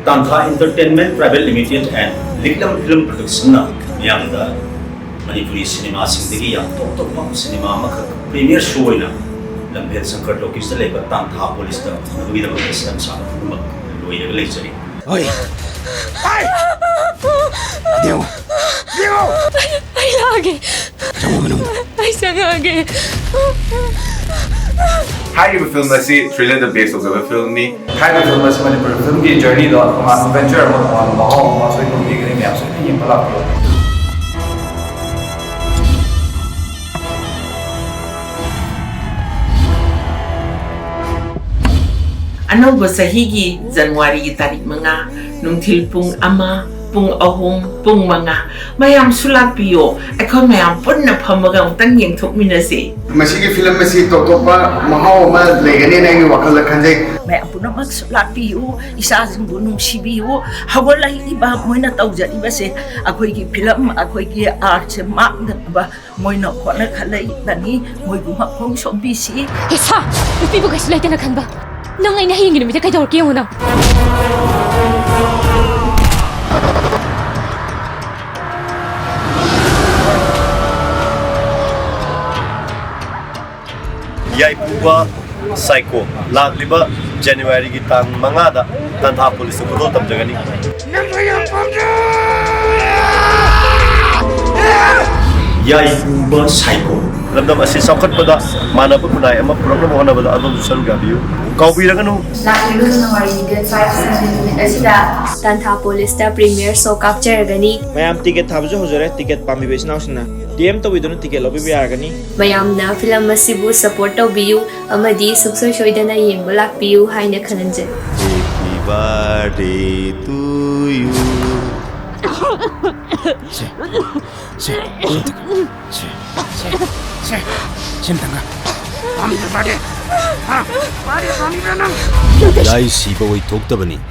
TANTHA Entertainment Private Limited and Liklam Film Production na miyamda Manipuri cinema singdagi yang top cinema makak premier show na lambel sangkar lokis na leba TANTHA police da nagawida mag Islam sa mag loy na galay Oi! Ay! Diego! Diego! Ay lagi! Sama mo nung. Ay sangagi! Hi, we film the thriller the base of the film ni. Hi, we film the Manipur film ki journey do adventure mo mo so yung bigay ni so yung pala ko. Ano ba sa higi January tarik mga nung tilpung ama pung ahong pung mga mayam sulapiyo ako mayam pun na pamagang tangyang tukminasi. Masih film masih totopa mahau ma legani na yung wakal kanjay. May apo na magsulapiyo isa sa bunong sibiyo hawalay iba mo na tawja iba se ako gi film ako gi art se mak ba mo na ko na kalay tani mo gumapong sombisi. Isa! Upibo ka sila tinakan ba? Nang ay nahingin namin kay Dorky mo na. Yai Puba Psycho Lagliba January gitang mga da TANTHA police ko tam jagani Yai Puba Psycho lamdam asi saukat pada mana pun punai ama problem mo na bala adon dusan gabiyo kau bilang ano Laki ng marigat 5 asida TANTHA police da premier so capture gani Mayam ticket thabjo hojare ticket pami besna usna. DM to widon ticket lobby bi agani. mayamna film masibu support tawbiyu amadi sukso soidana yengba lakpiyu haina khananje. Happy birthday to you Simtanga. Pami pade. Ha, pade pami benang. Yai siba wai tok tabani